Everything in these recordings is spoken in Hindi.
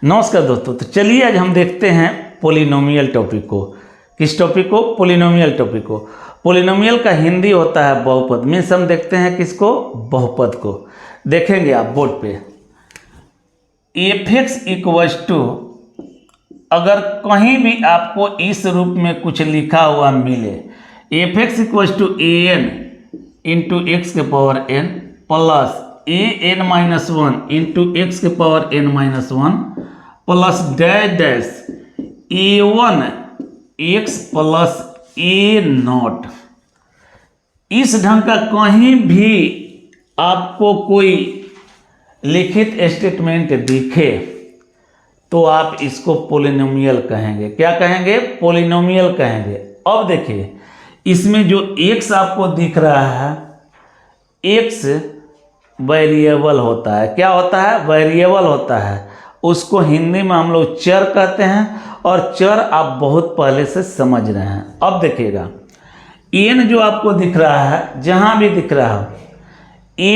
नमस्कार दोस्तों, तो चलिए आज हम देखते हैं पोलिनोमियल टॉपिक को। किस टॉपिक को? पोलिनोमियल टॉपिक को। पोलिनोमियल का हिंदी होता है बहुपद। मीन्स हम देखते हैं किसको? बहुपद को। देखेंगे आप बोर्ड पे f(x) इक्वल्स टू, अगर कहीं भी आपको इस रूप में कुछ लिखा हुआ मिले, f(x) equals to an into x के power n plus an-1 into x के power n-1 plus dash dash a1 x plus a0। इस ढंग का कहीं भी आपको कोई लिखित स्टेटमेंट दिखे तो आप इसको पोलिनोमियल कहेंगे। क्या कहेंगे? पोलिनोमियल कहेंगे। अब देखिए, इसमें जो x आपको दिख रहा है, x वेरिएबल होता है। क्या होता है? वेरिएबल होता है। उसको हिंदी में हम लोग चर कहते हैं, और चर आप बहुत पहले से समझ रहे हैं। अब देखिएगा, n जो आपको दिख रहा है, जहां भी दिख रहा है,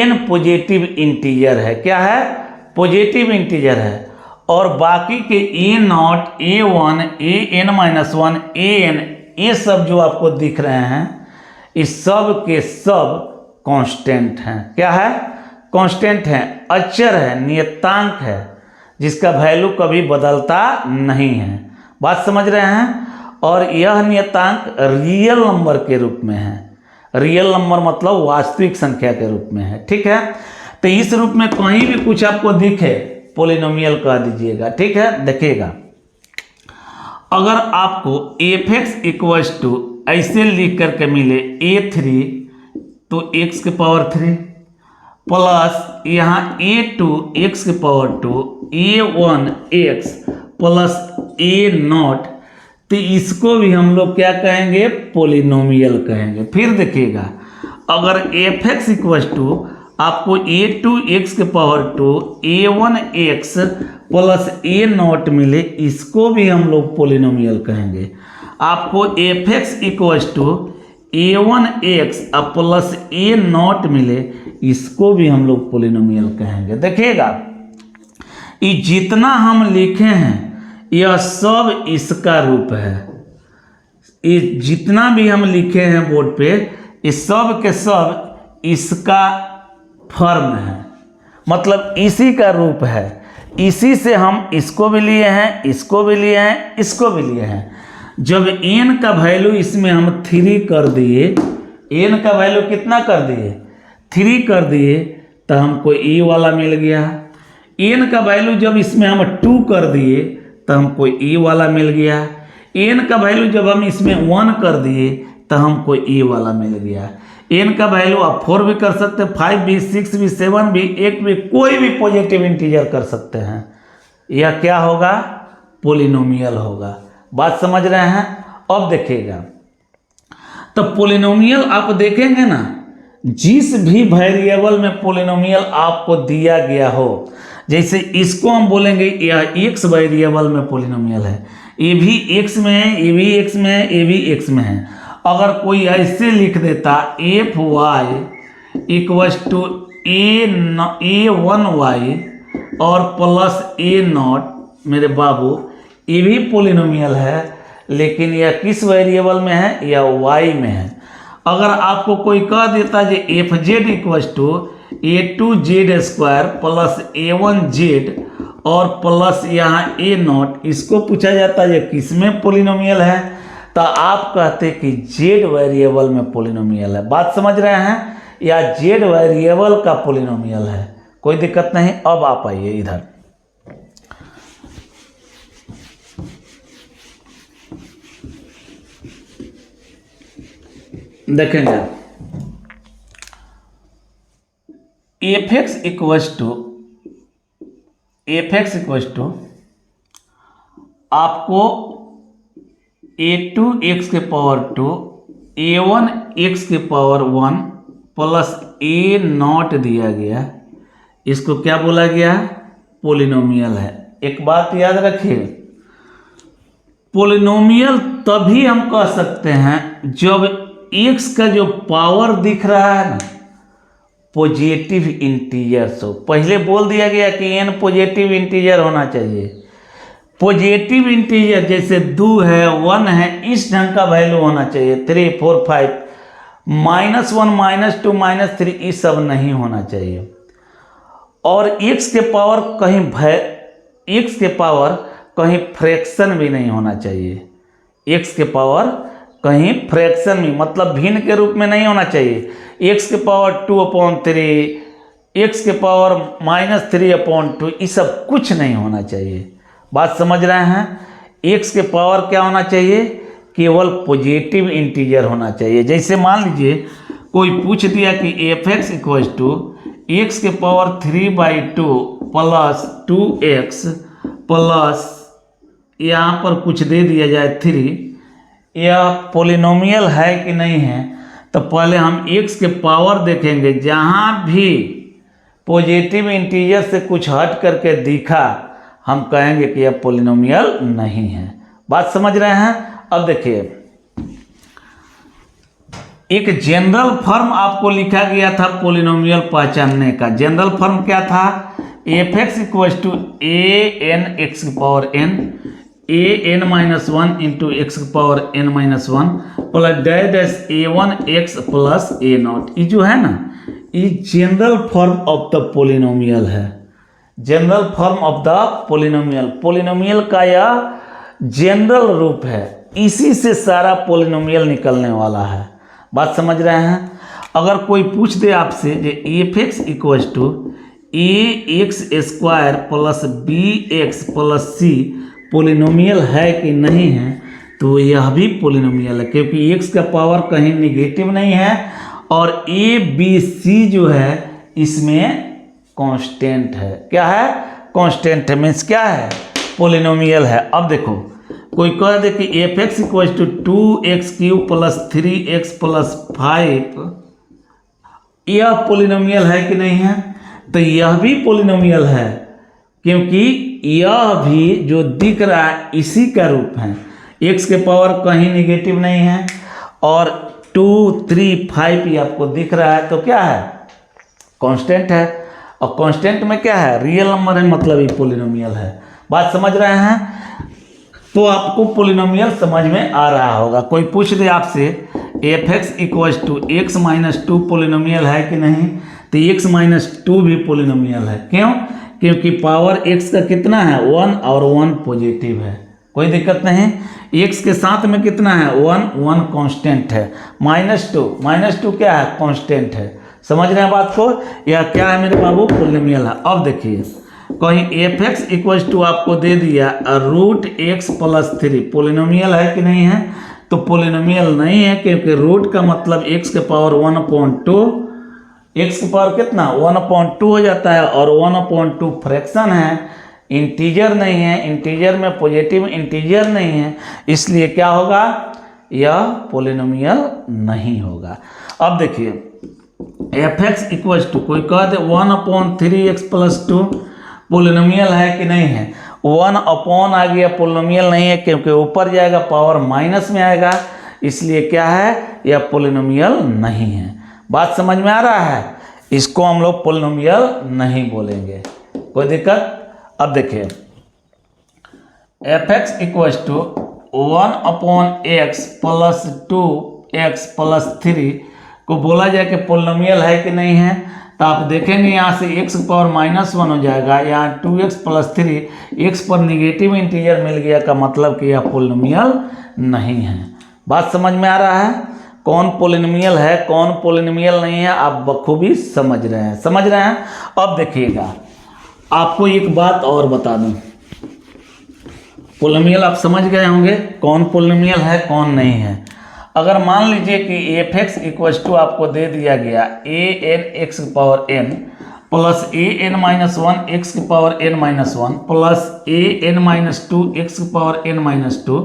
n पॉजिटिव इंटीजर है। क्या है? पॉजिटिव इंटीजर है। और बाकी के a0, a1, an-1, an, ये सब जो आपको दिख रहे हैं, इस सब के सब कांस्टेंट हैं। क्या है? कांस्टेंट है, अचर है, नियतांक है, जिसका वैल्यू कभी बदलता नहीं है। बात समझ रहे हैं? और यह नियतांक रियल नंबर के रूप में है। रियल नंबर मतलब वास्तविक संख्या के रूप में है। ठीक है? तो इस रूप में कहीं भी कुछ आपको दिखे, पोलिनोमियल कह दीजिएगा। ठीक है? देखिएगा, अगर आपको f(x) इक्वल्स टू ऐसे लिख करके मिले a3 तो x के पावर 3 प्लस यहाँ a2 x के power 2 a1 x plus a0, तो इसको भी हम लोग क्या कहेंगे? पोलिनोमियल कहेंगे। फिर देखिएगा, अगर f(x) इक्वल्स टू आपको a2 x के power 2 a1 x plus a0 मिले, इसको भी हम लोग पोलिनोमियल कहेंगे। आपको f(x) equals to a1 x plus a0 मिले, इसको भी हम लोग पोलिनोमियल कहेंगे। देखिएगा, ये जितना हम लिखे हैं यह सब इसका रूप है। ये जितना भी हम लिखे हैं बोर्ड पे, ये सब के सब इसका फॉर्म है, मतलब इसी का रूप है। इसी से हम इसको भी लिए हैं, इसको भी लिए हैं, इसको भी लिए हैं। जब n का वैल्यू इसमें हम 3 कर दिए, n का वैल्यू कितना कर दिए? 3 कर दिए, तो हमको e वाला मिल गया। n का वैल्यू जब इसमें हम 2 कर दिए तो हमको e वाला मिल गया। n का वैल्यू जब हम इसमें 1 कर दिए तो हमको e वाला मिल गया। n का वैल्यू आप 4 भी कर सकते हैं, 5 भी, 6 भी, 7 भी, 8 भी, कोई भी पॉजिटिव इंटीजर कर सकते हैं। यह क्या होगा? पोलिनोमियल होगा। बात समझ रहे हैं? अब देखिएगा, तो पोलिनोमियल आप देखेंगे ना, जिस भी वेरिएबल में पोलिनोमियल आपको दिया गया हो, जैसे इसको हम बोलेंगे यह x वेरिएबल में पोलिनोमियल है, ये भी x में है, ये भी x में है, ये भी x में है। अगर कोई ऐसे लिख देता f(y) इक्वल्स टू a1y और प्लस a0, मेरे बाबू, ये भी पोलिनोमियल है, लेकिन यह किस वेरिएबल में है? यह y में है। अगर आपको कोई कह देता जे f(z) equals to a2z² plus a1z और प्लस यहाँ a0, इसको पूछा जाता है किस में पोलिनोमियल है, तो आप कहते कि z वेरिएबल में पोलिनोमियल है। बात समझ रहे हैं? या z वेरिएबल का पोलिनोमियल है। कोई दिक्कत नहीं। अब आप आइए इधर, देखेंगे f(x) इक्वल्स टू आपको a2 x के पावर 2 a1 x के पावर 1 प्लस a0 दिया गया। इसको क्या बोला गया? पोलिनोमियल है। एक बात याद रखिए, पोलिनोमियल तभी हम कह सकते हैं जब x का जो पावर दिख रहा है ना, पॉजिटिव इंटीजर्स हो। पहले बोल दिया गया कि n पॉजिटिव इंटीजर होना चाहिए, पॉजिटिव इंटीजर जैसे 2 है 1 है इस ढंग का वैल्यू होना चाहिए, 3 4 5, -1 -2 -3 ये सब नहीं होना चाहिए। और x के पावर x के पावर कहीं फ्रैक्शन भी नहीं होना चाहिए, x के पावर कहीं फ्रैक्शन भी मतलब भिन्न के रूप में नहीं होना चाहिए। x के पावर 2/3, x के पावर -3/2 ये सब कुछ नहीं होना चाहिए। बात समझ रहे हैं? x के पावर क्या होना चाहिए? केवल पॉजिटिव इंटीजर होना चाहिए। जैसे मान लीजिए कोई पूछ दिया कि f(x) = x के पावर 3/2 प्लस 2x प्लस यहाँ पर कुछ दे दिया जाए 3, यह पॉलिनोमियल है कि नहीं है? तो पहले हम x के पावर देखेंगे, जहाँ भी पॉजिटिव इंटीजर से कुछ हट करके दिखा हम कहेंगे कि यह पॉलिनोमियल नहीं है। बात समझ रहे हैं? अब देखिए एक जनरल फॉर्म आपको लिखा गया था पॉलिनोमियल पहचानने का। जनरल फॉर्म क्या था? f(x) = an(x)(n) an-1 × x(n-1) plus dash a1x plus a0। ये जो है ना, ये general form of the polynomial है। General form of the polynomial, polynomial का यह जनरल रूप है, इसी से सारा पॉलिनोमियल निकलने वाला है। बात समझ रहे हैं? अगर कोई पूछ दे आपसे f(x) = ax² plus bx plus c polynomial है कि नहीं है, तो यह भी पॉलिनोमियल है, क्योंकि x का पावर कहीं निगेटिव नहीं है और a b c जो है इसमें कांस्टेंट है। क्या है? कांस्टेंट है, मीन्स क्या है? पॉलिनोमियल है। अब देखो कोई कह दे कि f(x) = 2x³ plus 3x plus 5, यह पॉलिनोमियल है कि नहीं है? तो यह भी पॉलिनोमियल है, क्योंकि यह भी जो दिख रहा है इसी का रूप है। x के पावर कहीं निगेटिव नहीं है और 2 3 5 ये आपको दिख रहा है, तो क्या है? कांस्टेंट है। और कांस्टेंट में क्या है? रियल नंबर है, मतलब ये पॉलिनोमियल है। बात समझ रहे हैं? तो आपको पॉलिनोमियल समझ में आ रहा होगा। कोई पूछ दे आपसे f(x) = x-2 पॉलिनोमियल है कि नहीं, तो x-2 भी पॉलिनोमियल है। क्यों? क्योंकि पावर x का कितना है? 1 और 1 पॉजिटिव है, कोई दिक्कत नहीं। x के साथ में कितना है? 1 कांस्टेंट है। -2 क्या है? कांस्टेंट है। समझ रहे हैं बात को? यह क्या है मेरे बाबू? पॉलिनोमियल है। अब देखिए कहीं f(x) = आपको दे दिया √x प्लस 3 पॉलिनोमियल है कि नहीं है? तो पॉलिनोमियल नहीं है, क्योंकि रूट का मतलब x के पावर 1/2, x के पावर कितना? 1/2 हो जाता है और 1/2 फ्रैक्शन है, इंटीजर नहीं है। इंटीजर में पॉजिटिव इंटीजर नहीं है, इसलिए क्या होगा? यह पॉलिनोमियल नहीं होगा। अब देखिए f(x) = कोई कह दे 1/3x प्लस 2 पॉलिनोमियल है कि नहीं है? 1 आ गया, पॉलिनोमियल नहीं है, क्योंकि ऊपर जाएगा पावर माइनस में आएगा, इसलिए क्या है? यह पॉलिनोमियल नहीं है। बात समझ में आ रहा है? इसको हम लोग पॉलिनोमियल नहीं बोलेंगे। कोई दिक्कत? अब देखिए f(x) = 1/x plus 2x plus 3 को बोला जाए कि पॉलिनोमियल है कि नहीं है, तो आप देखेंगे यहाँ से x की पावर -1 हो जाएगा, यहाँ 2x प्लस 3 x पर निगेटिव इंटीजर मिल गया का मतलब कि यह पॉलिनोमियल नहीं है। बात समझ में आ रहा है? कौन पॉलिनोमियल है कौन पॉलिनोमियल नहीं है आप बखूबी समझ रहे हैं। समझ रहे हैं? अब देखिएगा आपको एक बात और बता दूं, पॉलिनोमियल आप समझ गए होंगे कौन पॉलिनोमियल है कौन नहीं है। अगर मान लीजिए कि f(x) = आपको दे दिया गया an(x)(n) plus an-1 x(n-1) plus an-2 x(n-2),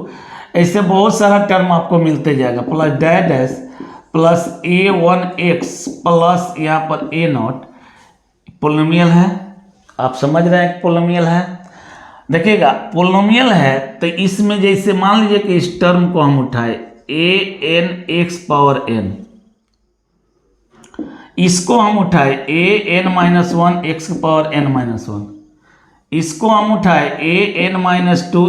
ऐसे बहुत सारा टर्म आपको मिलते जाएगा, plus dash plus a1x plus यहाँ पर a0। पॉलिनोमियल है, आप समझ रहे हैं कि पॉलिनोमियल है। देखिएगा पॉलिनोमियल है तो इसमें जैसे मान लीजिए कि इस टर्म को हम उठाए an(x)(n), इसको हम उठाए an-1 x(n-1), इसको हम उठाए an-2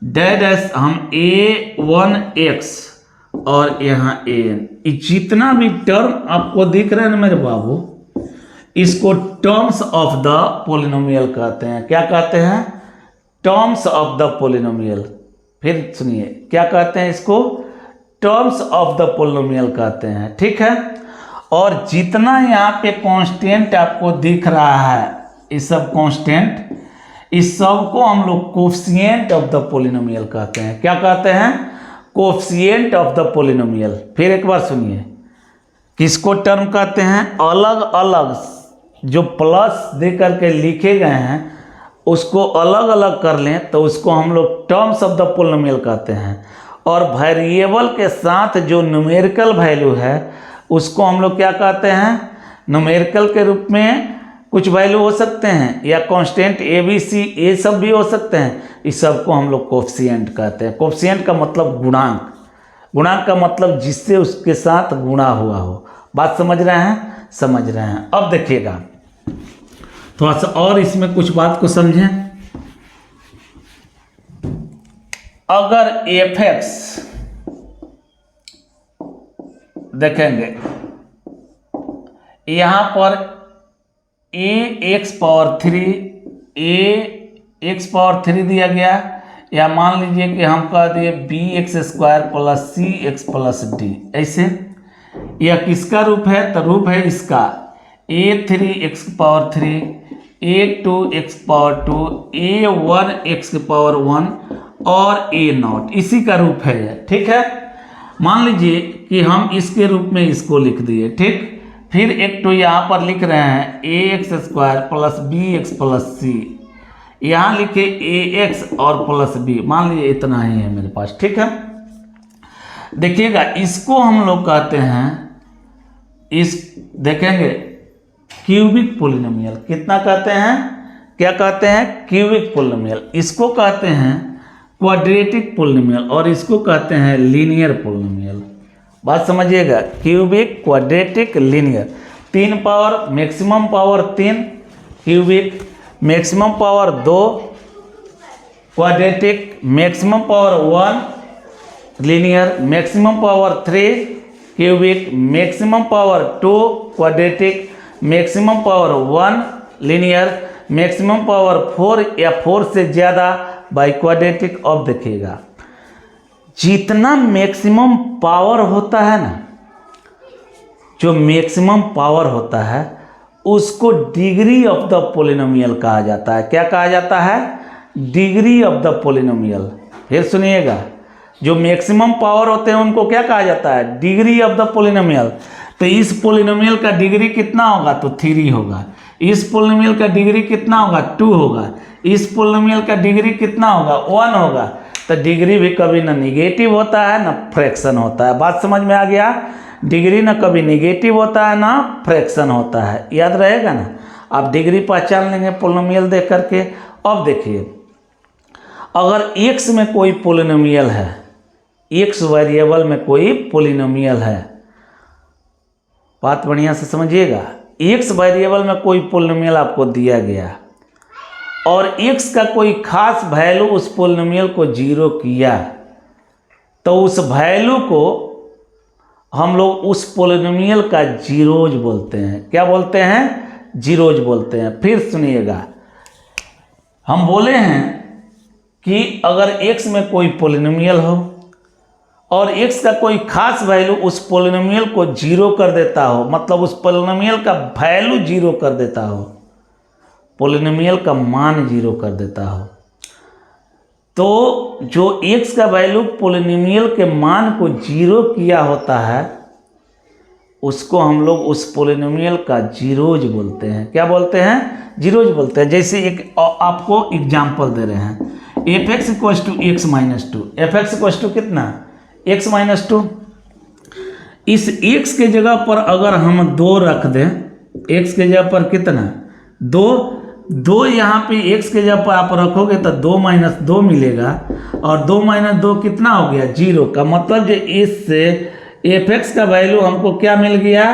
डैश हम a1x और यहाँ an, जितना भी टर्म आपको दिख रहे हैं ना मेरे बाबू, इसको टर्म्स ऑफ द पोलिनोमियल कहते हैं। क्या कहते हैं? Terms of the polynomial. फिर सुनिए, क्या कहते हैं इसको? टर्म्स ऑफ द पोलिनोमियल कहते हैं, ठीक है। और जितना यहाँ पे कांस्टेंट आपको दिख रहा है, ये सब कांस्टेंट, इस सब को हम लोग कोफिशिएंट ऑफ द पोलिनोमियल कहते हैं। क्या कहते हैं? Coefficient of the polynomial. फिर एक बार सुनिए, किसको टर्म कहते हैं? अलग अलग जो प्लस दे करके लिखे गए हैं उसको अलग अलग कर लें तो उसको हम लोग टर्म्स ऑफ द पोलिनोमियल कहते हैं। और वेरिएबल के साथ जो न्यूमेरिकल वैल्यू है उसको हम लोग क्या कहते हैं? न्यूमेरिकल के रूप में कुछ वैल्यू हो सकते हैं या कांस्टेंट ए बी सी ये सब भी हो सकते हैं। इस सब को हम लोग कोफिशिएंट कहते हैं। कोफिशिएंट का मतलब गुणांक, गुणांक का मतलब जिससे उसके साथ गुणा हुआ हो। बात समझ रहे हैं? समझ रहे हैं। अब देखिएगा थोड़ा सा और इसमें कुछ बात को समझें। अगर f(x) देखेंगे यहां पर ax⁴ दिया गया, या मान लीजिए कि हम कह दिए bx² + cx+d, ऐसे यह किसका रूप है? तो रूप है इसका a3x⁴, a2x⁴, a1x⁴ और a0, इसी का रूप है यह, ठीक है। मान लीजिए कि हम इसके रूप में इसको लिख दिए, ठीक। फिर एक तो यहाँ पर लिख रहे हैं ax² + bx+c, यहाँ लिखे ax और प्लस b, मान लीजिए इतना ही है मेरे पास, ठीक है। देखिएगा इसको हम लोग कहते हैं, इस देखेंगे क्यूबिक पोलिनोमियल। कितना कहते हैं? क्या कहते हैं? Cubic polynomial. इसको कहते हैं क्वाड्रेटिक पोलिनोमियल और इसको कहते हैं लीनियर पोलिनोमियल। बात समझिएगा, cubic, quadratic, linear. 3 power, maximum power 3 cubic, maximum power 2 quadratic, maximum power 1 linear, maximum power 3 cubic, maximum power 2 quadratic, maximum power 1 linear, maximum power 4 या 4 से ज़्यादा बाई क्वाड्रेटिक। अब देखिएगा जितना मैक्सिमम पावर होता है ना, जो मैक्सिमम पावर होता है उसको डिग्री ऑफ द पोलिनोमियल कहा जाता है। क्या कहा जाता है? Degree of the polynomial. फिर सुनिएगा, जो मैक्सिमम पावर होते हैं उनको क्या कहा जाता है? Degree of the polynomial. तो इस पोलिनोमियल का डिग्री कितना होगा? तो 3 होगा। इस पोलिनोमियल का डिग्री कितना होगा? 2 होगा। इस पोलिनोमियल का डिग्री कितना होगा? 1 होगा। तो डिग्री भी कभी ना निगेटिव होता है ना फ्रैक्शन होता है। बात समझ में आ गया? डिग्री ना कभी निगेटिव होता है ना फ्रैक्शन होता है, याद रहेगा ना। आप डिग्री पहचान लेंगे पोलिनोमियल देख करके। अब देखिए, अगर x में कोई पोलिनोमियल है, x वेरिएबल में कोई पोलिनोमियल है, बात बढ़िया से समझिएगा। x वेरिएबल में कोई पोलिनोमियल आपको दिया गया और x का कोई खास वैल्यू उस पोलिनोमियल को 0 किया, तो उस वैल्यू को हम लोग उस पोलिनोमियल का जीरोज बोलते हैं। क्या बोलते हैं? जीरोज बोलते हैं। फिर सुनिएगा, हम बोले हैं कि अगर x में कोई पोलिनोमियल हो और x का कोई खास वैल्यू उस पोलिनोमियल को 0 कर देता हो, मतलब उस पोलिनोमियल का वैल्यू 0 कर देता हो, पोलिनोमियल का मान 0 कर देता हो, तो जो x का वैल्यू पोलिनोमियल के मान को 0 किया होता है उसको हम लोग उस पोलिनोमियल का जीरोज बोलते हैं। क्या बोलते हैं? जीरोज बोलते हैं। जैसे एक आपको एग्जाम्पल दे रहे हैं, f(x = x - 2), f(x = कितना? x - 2। इस x के जगह पर अगर हम 2 रख दें, x के जगह पर कितना? 2 यहाँ पे x के जगह पर आप रखोगे तो 2 - 2 मिलेगा, और 2 - 2 कितना हो गया? 0 का मतलब जो इससे f(x) का वैल्यू हमको क्या मिल गया?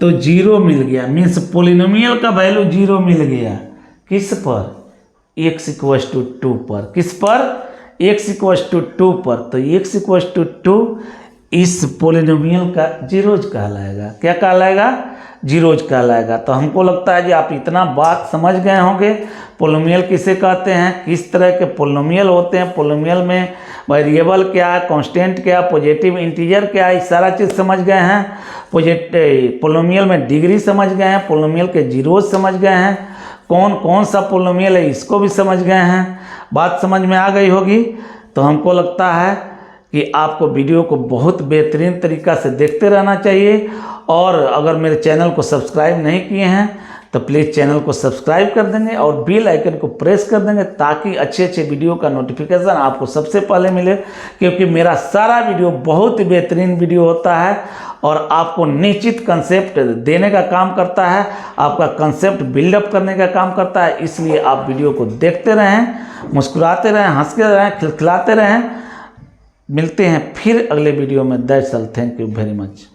तो जीरो मिल गया, मीन्स पोलिनोमियल का वैल्यू जीरो मिल गया। किस पर? x इक्वस टू 2 पर। किस पर? x इक्वस टू 2 पर। तो x इक्वस टू 2 इस पोलिनोमियल का जीरोज कहलाएगा। क्या कहलाएगा? जीरोज कहलाएगा। तो हमको लगता है कि आप इतना बात समझ गए होंगे, पोलिनोमियल किसे कहते हैं, किस तरह के पोलिनोमियल होते हैं, पोलिनोमियल में वेरिएबल क्या है, कांस्टेंट क्या है, पॉजिटिव इंटीजर क्या है, सारा चीज़ समझ गए हैं। पोलिनोमियल में डिग्री समझ गए हैं, पोलिनोमियल के जीरोज समझ गए हैं, कौन कौन सा पोलिनोमियल है इसको भी समझ गए हैं। बात समझ में आ गई होगी। तो हमको लगता है कि आपको वीडियो को बहुत बेहतरीन तरीक़ा से देखते रहना चाहिए। और अगर मेरे चैनल को सब्सक्राइब नहीं किए हैं तो प्लीज़ चैनल को सब्सक्राइब कर देंगे और बेल आइकन को प्रेस कर देंगे, ताकि अच्छे अच्छे वीडियो का नोटिफिकेशन आपको सबसे पहले मिले। क्योंकि मेरा सारा वीडियो बहुत ही बेहतरीन वीडियो होता है और आपको निश्चित कंसेप्ट देने का काम करता है, आपका कंसेप्ट बिल्डअप करने का काम करता है। इसलिए आप वीडियो को देखते रहें, मुस्कुराते रहें, हंसते रहें, खिलखिलाते रहें। मिलते हैं फिर अगले वीडियो में। That's all, thank you very much.